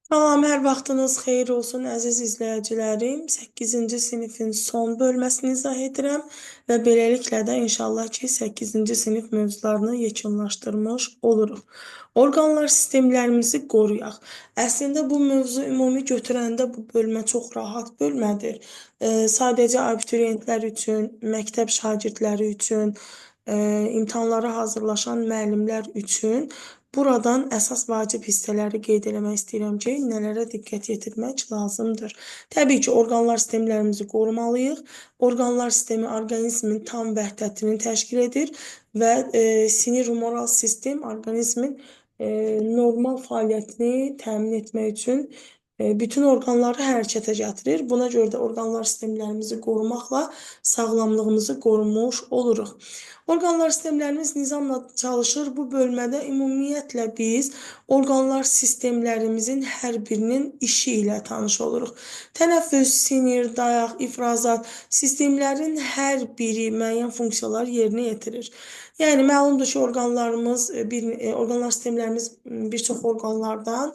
Salam, hər vaxtınız xeyir olsun əziz izləyicilərim. 8-ci sinifin son bölməsini izah edirəm və beləliklə də inşallah ki 8-ci sinif mövzularını yekunlaşdırmış oluruq. Orqanlar sistemlərimizi qoruyaq. Əslində bu mövzu ümumi götürəndə bu bölmə çox rahat bölmədir. Sadəcə abituriyentlər üçün, məktəb şagirdləri üçün, imtahanlara hazırlaşan müəllimlər üçün buradan əsas vacib hissələri qeyd eləmək istəyirəm ki, nələrə diqqət yetirmək lazımdır. Təbii ki, orqanlar sistemlərimizi qorumalıyıq. Orqanlar sistemi orqanizmin tam vəhdətini təşkil edir və sinir humoral sistem orqanizmin normal fəaliyyətini təmin etmək üçün bütün orqanları hərəkətə gətirir. Buna görə də orqanlar sistemlərimizi qorumaqla sağlamlığımızı qorumuş oluruq. Orqanlar sistemlərimiz nizamla çalışır. Bu bölmədə ümumiyyətlə biz orqanlar sistemlərimizin hər birinin işi ilə tanış oluruq. Tənəffüs, sinir, dayaq, ifrazat sistemlərin hər biri müəyyən funksiyalar yerinə yetirir. Yəni məlumdur ki, orqanlar sistemlərimiz bir çox orqanlardan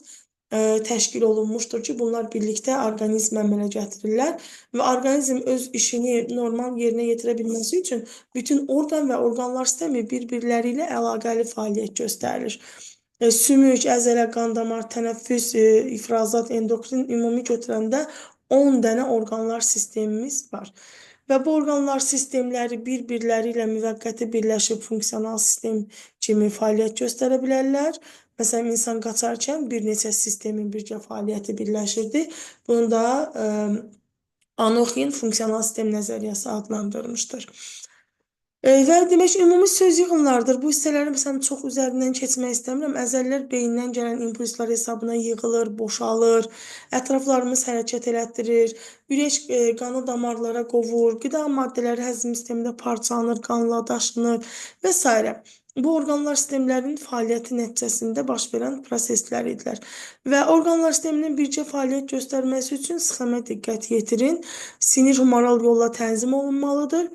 təşkil olunmuşdur ki, bunlar birlikdə orqanizmə əmələ gətirirlər və orqanizm öz işini normal yerinə yetirə bilməsi üçün bütün orqan və orqanlar sistemi bir-birləri ilə əlaqəli fəaliyyət göstərir. Sümük, əzələ, qan damar, tənəffüs, ifrazat, endokrin ümumi götürəndə 10 dənə orqanlar sistemimiz var. Və bu orqanlar sistemləri bir-birləri ilə müvəqqəti birləşib funksional sistem kimi fəaliyyət göstərə bilərlər. Məsələn, insan qaçarkən bir neçə sistemin birgə fəaliyyəti birləşirdi. Bunu da Anoxin funksional sistem nəzəriyyəsi adlandırmışdır. Və demək ümumi söz yığınlardır. Bu hissələri məsələn çox üzərindən keçmək istəmirəm. Əzəllər beyindən gələn impulslar hesabına yığılır, boşalır, ətraflarımız hərəkət elətdirir, ürək qanı damarlara qovur, qida maddələri həzm sistemində parçalanır, qanla daşınır və s. Bu orqanlar sistemlərinin fəaliyyəti nəticəsində baş verən proseslər idilər. Və orqanlar sisteminin bircə fəaliyyət göstərməsi üçün sxemə diqqət yetirin. Sinir humoral yolla tənzim olunmalıdır.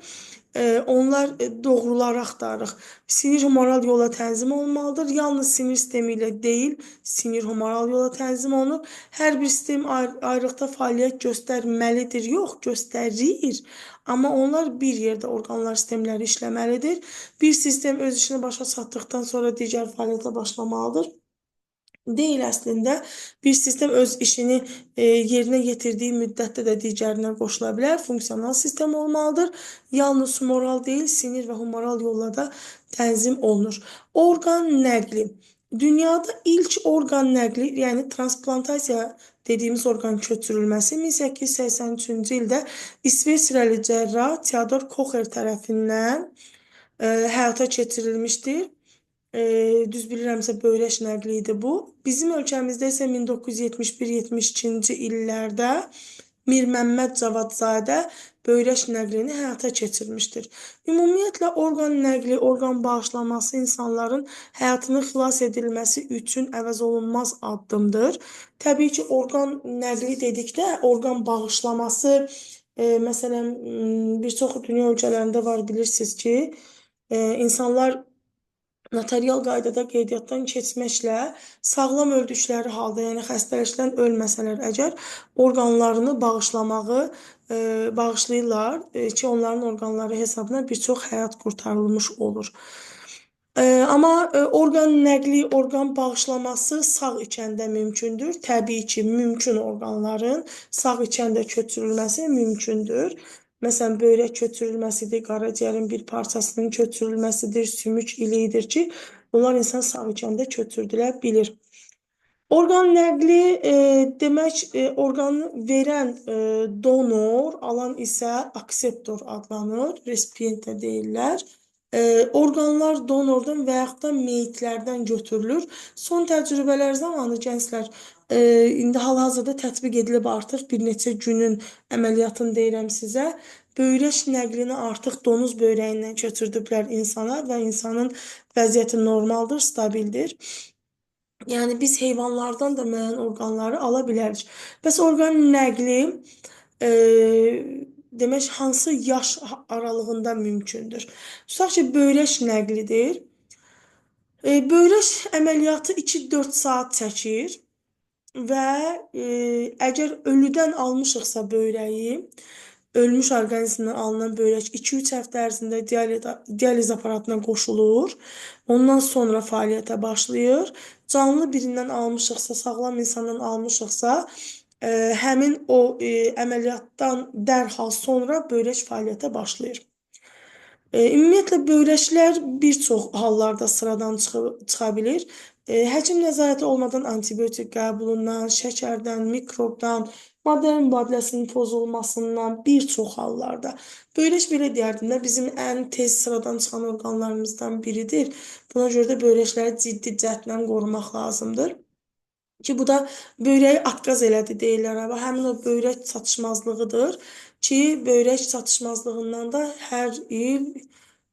Onlar doğruları axtarırıq. Sinir humoral yola tənzim olunmalıdır. Yalnız sinir sistemi ilə deyil, sinir humoral yola tənzim olunur. Hər bir sistem ayrıqda fəaliyyət göstərməlidir. Yox, göstərir. Amma onlar bir yerdə orqanlar sistemləri işləməlidir. Bir sistem öz işini başa çatdıqdan sonra digər fəaliyyətə başlamalıdır. Deyil əslində. Bir sistem öz işini yerinə yetirdiyi müddətdə də digərinə qoşula bilər. Funksional sistem olmalıdır. Yalnız humoral deyil, sinir və humoral yolla da tənzim olunur. Orqan nəqli. Dünyada ilk orqan nəqli, yəni transplantasiya dediyimiz orqan köçürülməsi 1883-cü ildə İsveçrəli cərrah Theodor Kocher tərəfindən həyata keçirilmişdir. Düz bilirəmsə böyrək nəqli idi bu. Bizim ölkəmizdə isə 1971-72-ci illərdə Mir Məmməd Cavadzadə böyrək nəqlini həyata keçirmişdir. Ümumiyyətlə, orqan nəqli, orqan bağışlaması insanların həyatını xilas edilməsi üçün əvəz olunmaz addımdır. Təbii ki, orqan nəqli dedikdə, orqan bağışlaması, məsələn, bir çox dünya ölkələrində var, bilirsiniz ki, insanlar notarial qaydada qeydiyyatdan keçməklə sağlam öldükləri halda, yəni xəstəlikdən ölməsələr əgər, orqanlarını bağışlayırlar ki, onların orqanları hesabına bir çox həyat qurtarılmış olur. Amma orqan nəqli, orqan bağışlaması sağ ikəndə mümkündür. Təbii ki, mümkün orqanların sağ ikəndə köçürülməsi mümkündür. Məsələn, böyrək köçürülməsidir, qaraciyərin bir parçasının köçürülməsidir, sümük iliyidir ki, bunlar insan sağ ikəndə köçürdülə bilir. Orqan nəqli demək, orqanı verən donor, alan isə akseptor adlanır, resipient də deyirlər. Orqanlar donordan və yaxud da meyitlərdən götürülür. Son təcrübələr zamanı gənclər indi hal-hazırda tətbiq edilib artıq bir neçə günün əməliyyatını deyirəm sizə. Böyrək nəqlini artıq donuz böyrəyindən köçürdüblər insana və insanın vəziyyəti normaldır, stabildir. Yəni biz heyvanlardan da müəyyən orqanları ala bilərik. Bəs orqan nəqli demək hansı yaş aralığında mümkündür? Tutaq ki, böyrək nəqlidir. Böyrək əməliyyatı 2-4 saat çəkir. və əgər ölüdən almışıqsa böyrəyi, ölmüş orqanizmdən alınan böyrək 2-3 həftə ərzində dializ aparatına qoşulur. Ondan sonra fəaliyyətə başlayır. Canlı birindən almışıqsa, sağlam insandan almışıqsa, həmin o əməliyyatdan dərhal sonra böyrək fəaliyyətə başlayır. Ümumiyyətlə böyrəklər bir çox hallarda sıradan çıxa bilir. Həkim nəzarəti olmadan antibiotik qəbulundan, şəkərdən, mikrobdan, maddə mübadiləsinin pozulmasından bir çox hallarda. Böyrək belə deyərdim də bizim ən tez sıradan çıxan orqanlarımızdan biridir. Buna görə də böyrəkləri ciddi cəhdlə qorumaq lazımdır. Ki bu da böyrəyi atqaz elədi deyirlər. Həmin o böyrək çatışmazlığıdır ki, böyrək çatışmazlığından da hər il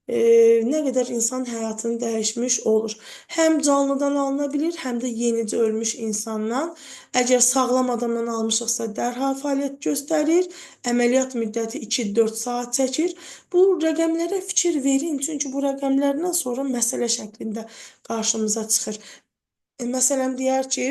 nə qədər insan həyatını dəyişmiş olur. Həm canlıdan alına bilir, həm də yenicə ölmüş insandan. Əgər sağlam adamdan almışıqsa dərhal fəaliyyət göstərir. Əməliyyat müddəti 2-4 saat çəkir. Bu rəqəmlərə fikir verin, çünki bu rəqəmlərdən sonra məsələ şəklində qarşımıza çıxır. Məsələn, deyər ki,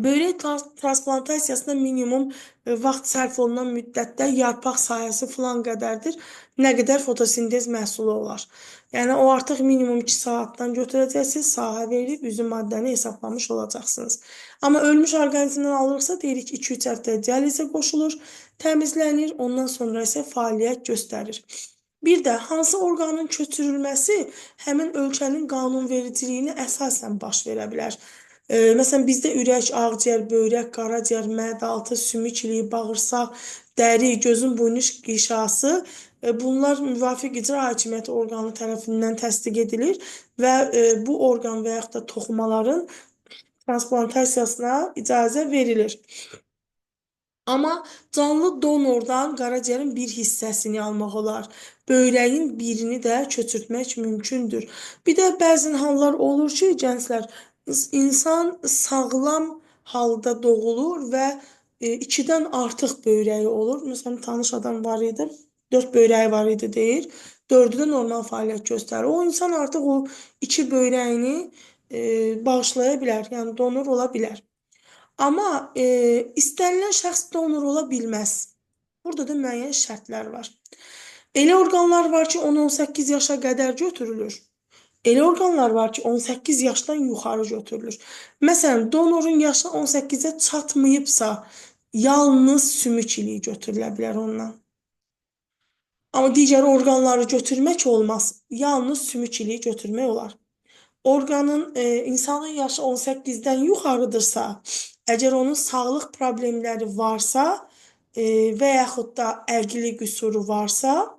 böyrək transplantasiyasında minimum vaxt sərf olunan müddətdə yarpaq sayəsi filan qədərdir, nə qədər fotosintez məhsulu olar. Yəni, o artıq minimum 2 saatdan götürəcəksiniz, sahə verib üzüm maddəni hesablamış olacaqsınız. Amma ölmüş orqanizmdən alırsa, deyirik 2-3 həftə dializə qoşulur, təmizlənir, ondan sonra isə fəaliyyət göstərir. Bir də hansı orqanın köçürülməsi həmin ölkənin qanunvericiliyinə əsasən baş verə bilər. Məsələn, bizdə ürək, ağciyər, böyrək, qaraciyər, mədə-altı, sümük iliyi, bağırsaq, dəri, gözün buynuş qişası bunlar müvafiq icra hakimiyyəti orqanı tərəfindən təsdiq edilir və bu orqan və yaxud da toxumaların transplantasiyasına icazə verilir. Amma canlı donordan qaraciyərin bir hissəsini almaq olar. Böyrəyin birini də köçürtmək mümkündür. Bir də bəzi hallar olur ki, gənclər, insan sağlam halda doğulur və 2-dən artıq böyrəyi olur. Məsələn, tanış adam var idi, 4 böyrəyi var idi deyir. 4-ü də normal fəaliyyət göstərir. O insan artıq o 2 böyrəyini bağışlaya bilər, yəni donor ola bilər. Amma istənilən şəxs donor ola bilməz. Burada da müəyyən şərtlər var. Elə orqanlar var ki, 10-18 yaşa qədər götürülür. Elə orqanlar var ki, 18 yaşdan yuxarı götürülür. Məsələn, donorun yaşı 18-ə çatmayıbsa, yalnız sümük iliyi götürülə bilər ondan. Amma digər orqanları götürmək olmaz. Yalnız sümük iliyi götürmək olar. İnsanın yaşı 18-dən yuxarıdırsa, əgər onun sağlıq problemləri varsa və yaxud da əqli qüsuru varsa,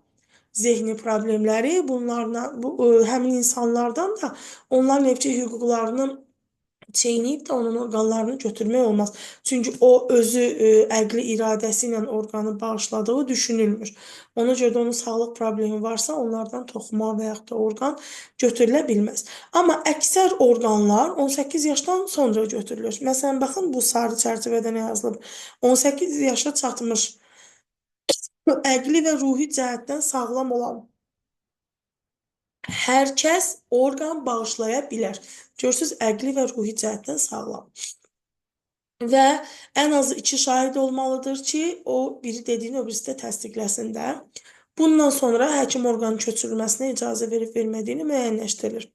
zehni problemləri, həmin insanlardan da onların evcil hüquqlarını çeynəyib də onun orqanlarını götürmək olmaz. Çünki o özü əqli iradəsi ilə orqanı bağışladığı düşünülmür. Ona görə də onun sağlıq problemi varsa, onlardan toxuma və yaxud da orqan götürülə bilməz. Amma əksər orqanlar 18 yaşdan sonra götürülür. Məsələn, baxın, bu sarı çərçivədə nə yazılıb? 18 yaşa çatmış, əqli və ruhi cəhətdən sağlam olan hər kəs orqan bağışlaya bilər. Görürsünüz, əqli və ruhi cəhətdən sağlam. Və ən azı 2 şahid olmalıdır ki, o biri dediyini, o birisi də təsdiqləsin də. Bundan sonra həkim orqanın köçürülməsinə icazə verib vermədiyini müəyyənləşdirilir.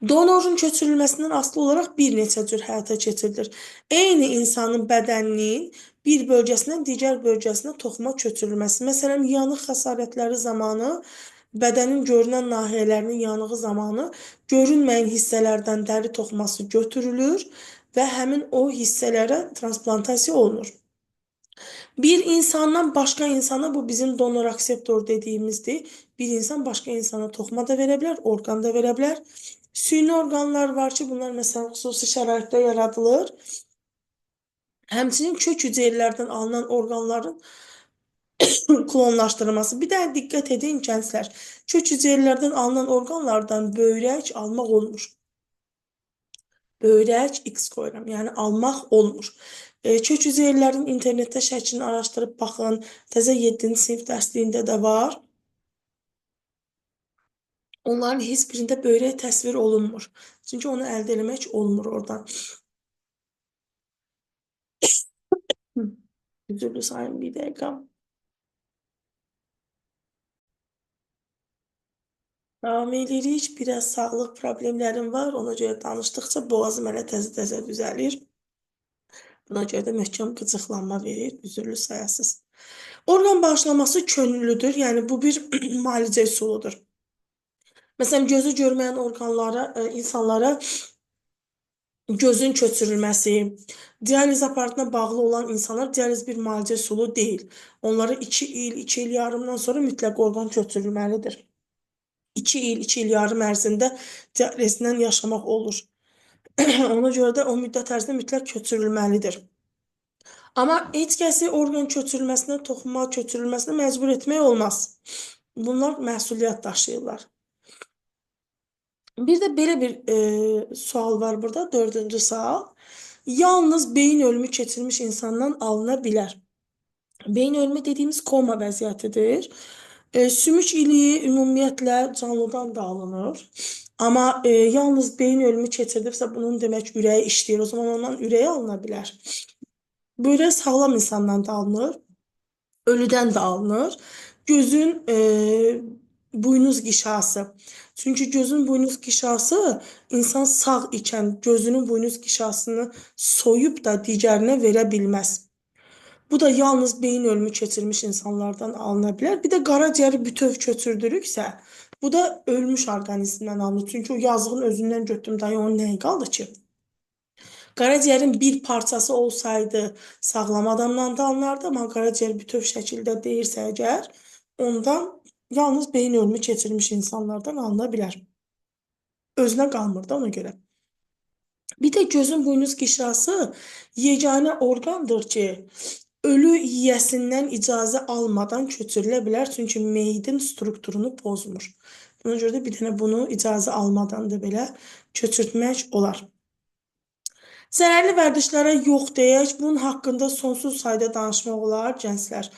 Donorun köçürülməsindən asılı olaraq bir neçə cür həyata keçirilir. Eyni insanın bədəninin bir bölgəsindən digər bölgəsinə toxuma köçürülməsi. Məsələn, yanıq xəsarətləri zamanı bədənin görünən nahiyələrinin yanığı zamanı görünməyən hissələrdən dəri toxuması götürülür və həmin o hissələrə transplantasiya olunur. Bir insandan başqa insana, bu bizim donor akseptor dediyimizdir. Bir insan başqa insana toxuma da verə bilər, orqan da verə bilər. Süni orqanlar var ki, bunlar məsələn xüsusi şəraitdə yaradılır. Həmçinin kök hüceyrələrdən alınan orqanların klonlaşdırılması. Bir də diqqət edin gənclər, kök hüceyrələrdən alınan orqanlardan böyrək almaq olmur. Böyrək X qoyuram, yəni almaq olmur. Kök hüceyrələrin internetdə şəklini araşdırıb baxın, təzə 7-ci sinif dərsliyində də var. Onların heç birində böyrək təsvir olunmur. Çünki onu əldə eləmək olmur oradan. Hı. Üzrlü sayın bir dəqiqə. Davam edirik. Biraz sağlıq problemlərim var. Ona görə danışdıqca boğazım elə təzə-təzə düzəlir. Buna görə də möhkəm qıcıqlanma verir. Üzrlü sayasız. Orqan bağışlaması könüllüdür. Yəni bu bir müalicə üsuludur. Məsələn, gözü görməyən orqanlara, insanlara gözün köçürülməsi, dializ aparatına bağlı olan insanlar dializ bir müalicə üsulu deyil. Onlara 2 il, 2 il yarımdan sonra mütləq orqan köçürülməlidir. 2 il, 2 il yarım ərzində dializlə yaşamaq olur. Ona görə də o müddət ərzində mütləq köçürülməlidir. Amma heç kəsi orqan köçürülməsinə, toxunma köçürülməsinə məcbur etmək olmaz. Bunlar məsuliyyət daşıyırlar. Bir də belə bir sual var burada, dördüncü sual. Yalnız beyin ölümü keçirmiş insandan alına bilər. Beyin ölümü dediyimiz koma vəziyyətidir. Sümük iliyi ümumiyyətlə canlıdan da alınır. Amma yalnız beyin ölümü keçirdibsə bunun demək ürəyi işləyir. O zaman ondan ürəyi alına bilər. Bu ürək sağlam insandan da alınır. Ölüdən də alınır. Gözün buynuz qişası. Çünki gözün buynuz qişası insan sağ ikən gözünün buynuz qişasını soyub da digərinə verə bilməz. Bu da yalnız beyin ölümü keçirmiş insanlardan alına bilər. Bir də qaraciyəri bütöv köçürdürüksə, bu da ölmüş orqanizmdən alınır. Çünki o yazığın özündən götürüm dayı onun nəyi qaldı ki? Qaraciyərin bir parçası olsaydı sağlam adamdan da alınardı, amma qaraciyər bütöv şəkildə deyirsə əgər, ondan yalnız beyin ölümü keçirmiş insanlardan alına bilər. Özünə qalmır da ona görə. Bir də gözün buynuz qişası yeganə orqandır ki, ölü yiyəsindən icazə almadan köçürülə bilər, çünki meyidin strukturunu pozmur. Buna görə də bir dənə bunu icazə almadan da belə köçürtmək olar. Zərərli vərdişlərə yox deyək, bunun haqqında sonsuz sayda danışmaq olar, gənclər.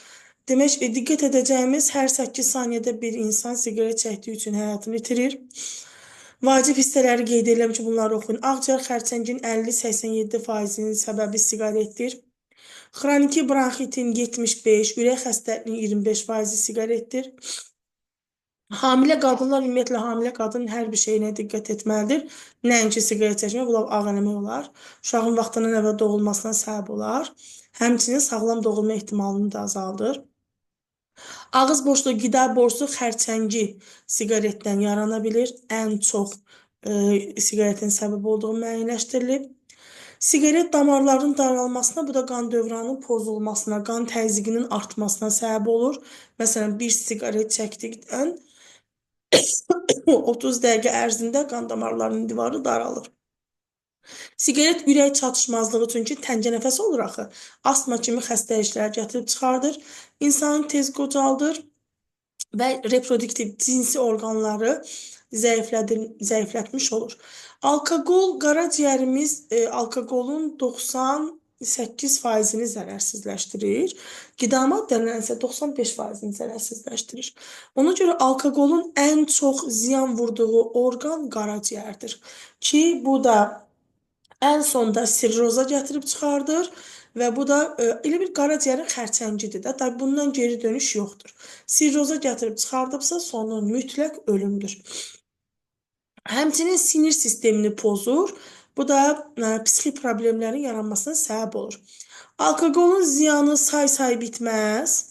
Demək, diqqət edəcəyimiz hər 8 saniyədə bir insan siqaret çəkdiyi üçün həyatını itirir. Vacib hissələri qeyd edirəm ki, bunları oxuyun. Ağciyər xərçəngin 50-87%-nin səbəbi siqaretdir. Xroniki bronxitin 75, ürək xəstəliyinin 25%-i siqaretdir. Hamilə qadınlar, ümumiyyətlə hamilə qadın hər bir şeyinə diqqət etməlidir. Nəinki siqaret çəkmək, bu ağ eləmək olar. Uşağın vaxtının əvvəl doğulmasına səbəb olar. Həmçinin sağlam doğulma ehtimalını da azaldır. Ağız boşluğu, qida borusu xərçəngi siqaretdən yarana bilir. Ən çox siqaretin səbəb olduğu müəyyənləşdirilib. Siqaret damarların daralmasına, bu da qan dövranının pozulmasına, qan təzyiqinin artmasına səbəb olur. Məsələn, bir siqaret çəkdikdən 30 dəqiqə ərzində qan damarlarının divarı daralır. Siqaret ürək çatışmazlığı, çünki təngə nəfəs olur axı. Astma kimi xəstəliklər gətirib çıxardır. İnsanı tez qocaldır və reproduktiv cinsi orqanları zəiflətmiş olur. Alkoqol qaraciyərimiz alkoqolun 98%-ni zərərsizləşdirir. Qida maddələrinin isə 95%-ni zərərsizləşdirir. Ona görə alkoqolun ən çox ziyan vurduğu orqan qaraciyərdir. Ki, bu da ən sonda sirroza gətirib çıxardır və bu da elə bir qaraciyərin xərçəngidir də. Tabii bundan geri dönüş yoxdur. Sirroza gətirib çıxardıbsa sonu mütləq ölümdür. Həmçinin sinir sistemini pozur. Bu da psixi problemlərin yaranmasına səbəb olur. Alkoqolun ziyanı say bitməz.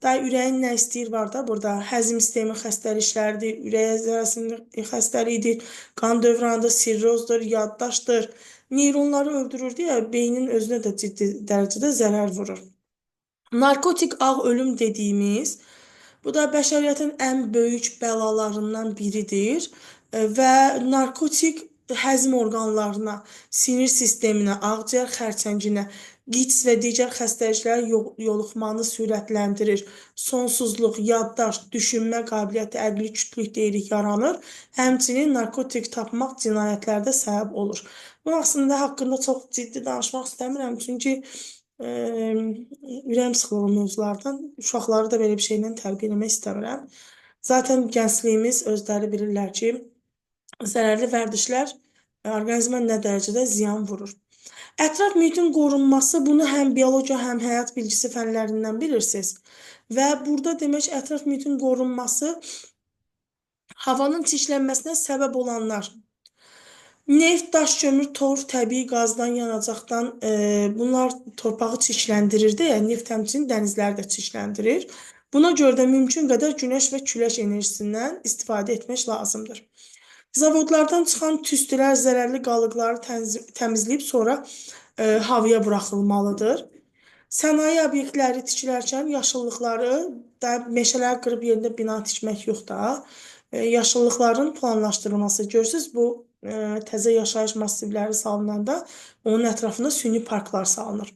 Da ürəyin nə istəyir var da burada. Həzm sistemi xəstəlikləridir, ürək əzələsinin xəstəliyidir, qan dövranıdır, sirrozdur, yaddaşdır. Neyronları öldürür deyə beynin özünə də ciddi dərəcədə zərər vurur. Narkotik ağ ölüm dediyimiz, bu da bəşəriyyətin ən böyük bəlalarından biridir və narkotik həzm orqanlarına, sinir sisteminə, ağciyər xərçənginə, QİÇS və digər xəstəliklərə yoluxmanı sürətləndirir. Sonsuzluq, yaddaş, düşünmə qabiliyyəti, əqli kütlük deyirik, yaranır. Həmçinin narkotik tapmaq cinayətlərdə səbəb olur. Bu aslında haqqında çox ciddi danışmaq istəmirəm, çünki ürəyim sıxılır mövzulardan. Uşaqları da belə bir şeylə tərbiyə eləmək istəmirəm. Zaten gəncliyimiz özləri bilirlər ki, zərərli vərdişlər orqanizmə nə dərəcədə ziyan vurur. Ətraf mühitin qorunması, bunu həm biologiya, həm həyat bilgisi fənlərindən bilirsiniz. Və burada demək, ətraf mühitin qorunması havanın çirklənməsinə səbəb olanlar. Neft, daş, kömür, torf, təbii qazdan, yanacaqdan bunlar torpağı çirkləndirir deyə neft həmçinin dənizləri də çirkləndirir. Buna görə də mümkün qədər günəş və külək enerjisindən istifadə etmək lazımdır. Zavodlardan çıxan tüstülər zərərli qalıqları təmizləyib sonra havaya buraxılmalıdır. Sənaye obyektləri tikilərkən yaşıllıqları da meşələri qırıb yerində bina tikmək yox da, yaşıllıqların planlaşdırılması. Görürsüz, bu təzə yaşayış massivləri salınanda onun ətrafında süni parklar salınır.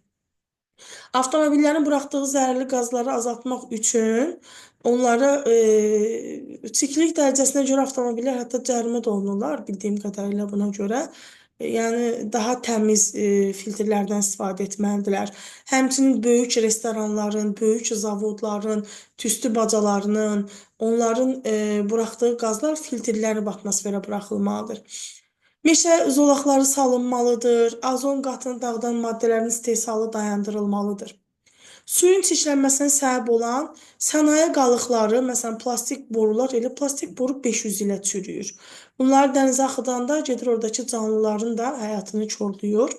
Avtomobillərin buraxdığı zərərli qazları azaltmaq üçün onları çirklilik dərəcəsinə görə avtomobillər hətta cərimə də olunurlar, bildiyim qədərilə buna görə. Yəni daha təmiz filtrlərdən istifadə etməlidirlər. Həmçinin böyük restoranların, böyük zavodların, tüstü bacalarının, onların buraxdığı qazlar filtrlənib atmosferə buraxılmalıdır. Meşə zolaqları salınmalıdır, azon qatını dağıdan maddələrin istehsalı dayandırılmalıdır. Suyun çirklənməsinə səbəb olan sənaye qalıqları, məsələn, plastik borular, elə plastik boru 500 ilə çürüyür. Bunlar dənizə axıdanda gedir oradakı canlıların da həyatını korlayır.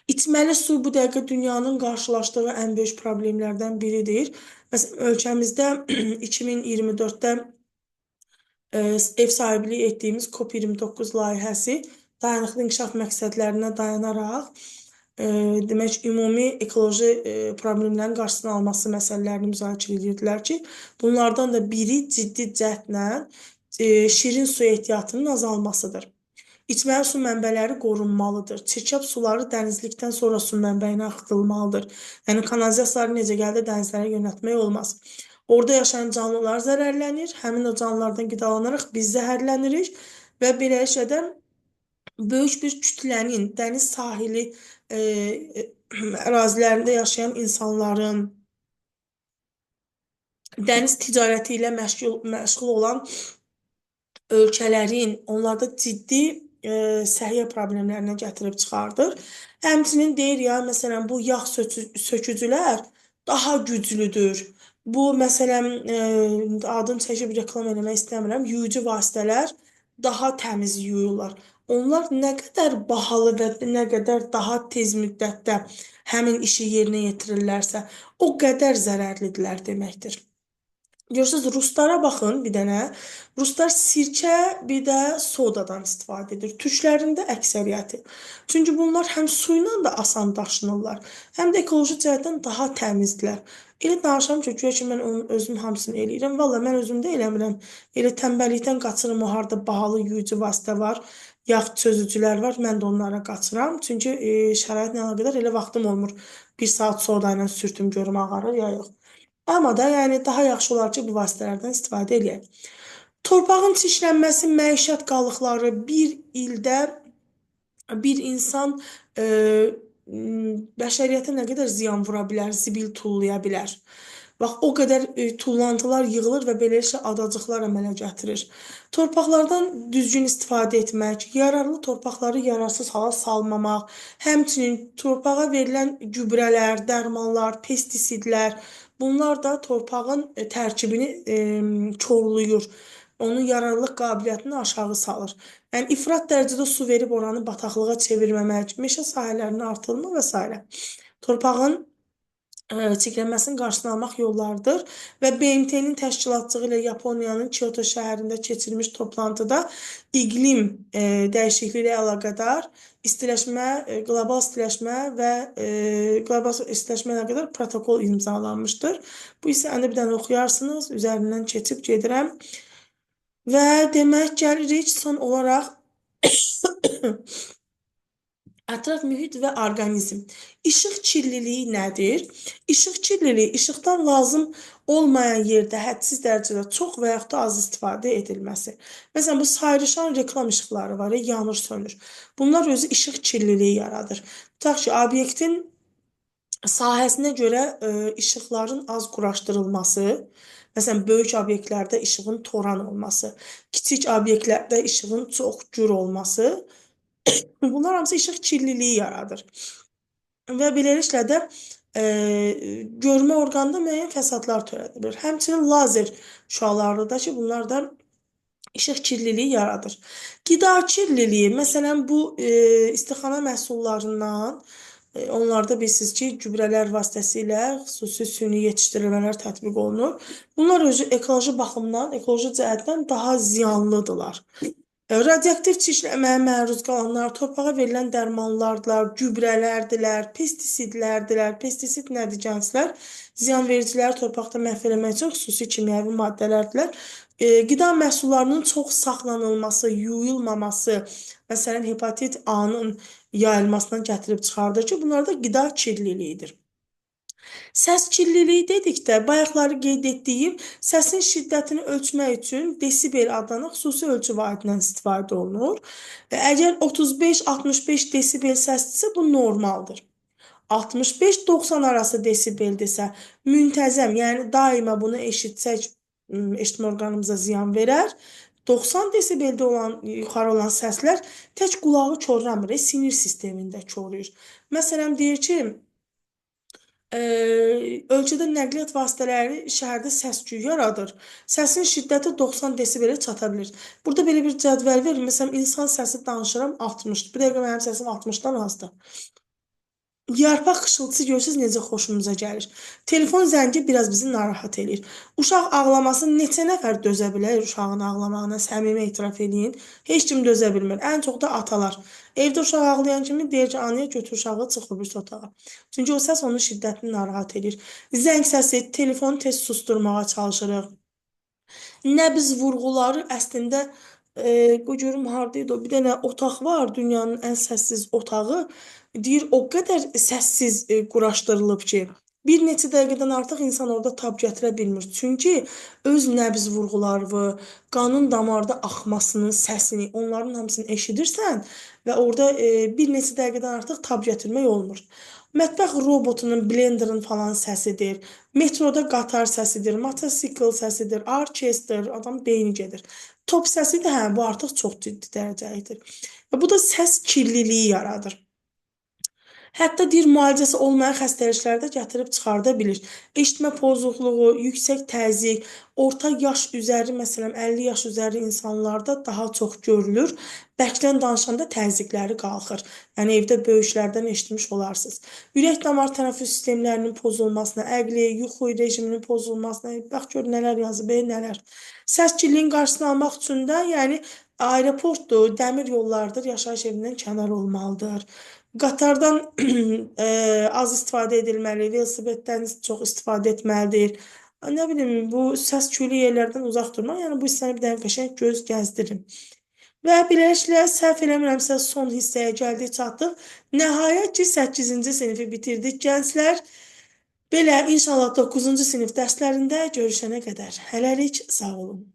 İçməli su bu dəqiqə dünyanın qarşılaşdığı ən böyük problemlərdən biridir. Məsələn, ölkəmizdə 2024-də ev sahibliyi etdiyimiz COP29 layihəsi dayanıqlı inkişaf məqsədlərinə dayanaraq demək, ümumi ekoloji problemlərin qarşısını alması məsələlərini müzakirə edirdilər ki, bunlardan da biri ciddi cəhdlə şirin su ehtiyatının azalmasıdır. İçməli su mənbələri qorunmalıdır. Çirkab suları dənizlikdən sonra su mənbəyinə axıdılmalıdır. Yəni, kanalizasiyaları necə gəldi dənizlərə yönəltmək olmaz. Orada yaşayan canlılar zərərlənir, həmin o canlılardan qidalanaraq biz zəhərlənirik və beləliklə də böyük bir kütlənin, dəniz sahili ərazilərində yaşayan insanların, dəniz ticarəti ilə məşğul olan ölkələrin onlarda ciddi səhiyyə problemlərinə gətirib çıxardır. Həmçinin deyir ya, məsələn, bu yağ sökücülər daha güclüdür. Bu, məsələn, adını çəkib reklam eləmək istəmirəm, yuyucu vasitələr daha təmiz yuyurlar. Onlar nə qədər bahalı və nə qədər daha tez müddətdə həmin işi yerinə yetirirlərsə, o qədər zərərlidirlər deməkdir. Görürsünüz, ruslara baxın bir dənə. Ruslar sirkə, bir də sodadan istifadə edir. Türklərin də əksəriyyəti. Çünki bunlar həm su ilə də asan daşınırlar, həm də ekoloji cəhətdən daha təmizdirlər. Elə danışıram ki, güya ki, mən özüm hamısını eləyirəm. Valla, mən özüm də eləmirəm. Elə tənbəllikdən qaçırım, o harada bahalı yuyucu vasitə var, yağ çözücülər var, mən də onlara qaçıram. Çünki şəraitin əlaqədar elə vaxtım olmur. Bir saat soda ilə sürtüm, görüm ağarır ya yox. Amma da yəni daha yaxşı olar ki, bu vasitələrdən istifadə eləyək. Torpağın çirklənməsi, məişət qalıqları bir ildə bir insan bəşəriyyətə nə qədər ziyan vura bilər, zibil tullaya bilər. Bax, o qədər tullantılar yığılır və beləliklə adacıqlar əmələ gətirir. Torpaqlardan düzgün istifadə etmək, yararlı torpaqları yararsız hala salmamaq, həmçinin torpağa verilən gübrələr, dərmanlar, pestisidlər, bunlar da torpağın tərkibini korlayır, onun yararlılıq qabiliyyətini aşağı salır. Yəni, ifrat dərəcədə su verib oranı bataqlığa çevirməmək, meşə sahələrinin artırılma və s. Torpağın çirklənməsinin qarşısını almaq yollarıdır və BMT-nin təşkilatçılığı ilə Yaponiyanın Kyoto şəhərində keçirilmiş toplantıda iqlim dəyişikliyi ilə əlaqədar qlobal istiləşmə və qlobal istiləşmə ilə əlaqədar protokol imzalanmışdır. Bu isə bir dənə oxuyarsınız, üzərindən keçib gedirəm. Və demək gəlirik son olaraq ətraf mühit və orqanizm. İşıq kirliliyi nədir? İşıq kirliliyi işıqdan lazım olmayan yerdə hədsiz dərəcədə çox və yaxud da az istifadə edilməsi. Məsələn, bu sayrışan reklam işıqları var, yanır, sönür. Bunlar özü işıq kirliliyi yaradır. Tutaq ki, obyektin sahəsinə görə işıqların az quraşdırılması Məsələn, böyük obyektlərdə işığın toran olması, kiçik obyektlərdə işığın çox gür olması, bunlar hamısı işıq kirliliyi yaradır. Və beləliklə də görmə orqanında müəyyən fəsadlar törədə bilər. Həmçinin lazer şüaları da ki, bunlar da işıq kirliliyi yaradır. Qida kirliliyi, məsələn, bu istixana məhsullarından onlarda bilirsiniz ki, gübrələr vasitəsilə xüsusi süni yetişdirilmələr tətbiq olunur. Bunlar özü ekoloji baxımdan, ekoloji cəhətdən daha ziyanlıdırlar. Radioaktiv çirklənməyə məruz qalanlar torpağa verilən dərmanlardılar, gübrələrdirlər, pestisidlərdirlər. Pestisid nədir gənclər? Ziyanvericiləri torpaqda məhv eləmək üçün xüsusi kimyəvi maddələrdirlər. Qida məhsullarının çox saxlanılması, yuyulmaması, məsələn, hepatit A-nın yayılmasına gətirib çıxardır ki, bunlar da qida kirliliyidir. Səs kirliliyi dedikdə, bayaqları qeyd etdiyim, səsin şiddətini ölçmək üçün desibel adlanan xüsusi ölçü vahidinə istifadə olunur. Və əgər 35-65 desibel səsdirsə, bu normaldır. 65-90 arası desibeldirsə, müntəzəm, yəni daima bunu eşitsək, eşitmə orqanımıza ziyan verər. 90 desibeldə olan, yuxarı olan səslər tək qulağı korlamır, sinir sistemində korlayır. Məsələn, deyir ki, ölkədə nəqliyyat vasitələri şəhərdə səs-küy yaradır. Səsin şiddəti 90 desibelə çata bilir. Burada belə bir cədvəl verir. Məsələn, insan səsi danışıram 60. Bu dəqiqə mənim səsim 60-dan azdır. Yarpaq xışıltısı görürsüz necə xoşumuza gəlir. Telefon zəngi biraz bizi narahat eləyir. Uşaq ağlaması neçə nəfər dözə bilər uşağın ağlamağına, səmimi etiraf eləyin. Heç kim dözə bilmir. Ən çox da atalar. Evdə uşaq ağlayan kimi deyir ki, anaya götür uşağı, çıxır bir otağa. Çünki o səs onun şiddətini narahat edir. Zəng səsi, telefonu tez susturmağa çalışırıq. Nəbz vurğuları əslində qoy görüm hardaydı o. Bir dənə otaq var, dünyanın ən səssiz otağı. Deyir, o qədər səssiz quraşdırılıb ki, bir neçə dəqiqədən artıq insan orada tab gətirə bilmir. Çünki öz nəbz vurğularını, qanın damarda axmasının səsini, onların hamısını eşidirsən və orada bir neçə dəqiqədən artıq tab gətirmək olmur. Mətbəx robotunun, blenderin falan səsidir. Metroda qatar səsidir, motosikl səsidir, orkestr, adam beyni gedir. Top səsi də hə, bu artıq çox ciddi dərəcəlidir. Və bu da səs kirliliyi yaradır. Hətta deyir, müalicəsi olmayan xəstəliklərdə gətirib çıxarda bilir. Eşitmə pozğunluğu, yüksək təzyiq, orta yaş üzəri, məsələn, 50 yaş üzəri insanlarda daha çox görülür. Bərkdən danışanda təzyiqləri qalxır. Yəni, evdə böyüklərdən eşitmiş olarsınız. Ürək-damar tənəffüs sistemlərinin pozulmasına, əqli, yuxu rejiminin pozulmasına, bax gör nələr yazıb, nələr. Səs kirliliyin qarşısını almaq üçün də, yəni, aeroportdur, dəmir yollardır, yaşayış evindən kənar olmalıdır. Qatardan az istifadə edilməli, velosipeddən çox istifadə etməlidir. Nə bilim, bu səs-küylü yerlərdən uzaq durmaq, yəni bu hissəni bir dənə qəşəng göz gəzdirin. Və beləliklə, səhv eləmirəmsə, son hissəyə gəldik, çatdıq. Nəhayət ki, 8-ci sinifi bitirdik, gənclər. Belə, inşallah 9-cu sinif dərslərində görüşənə qədər. Hələlik, sağ olun.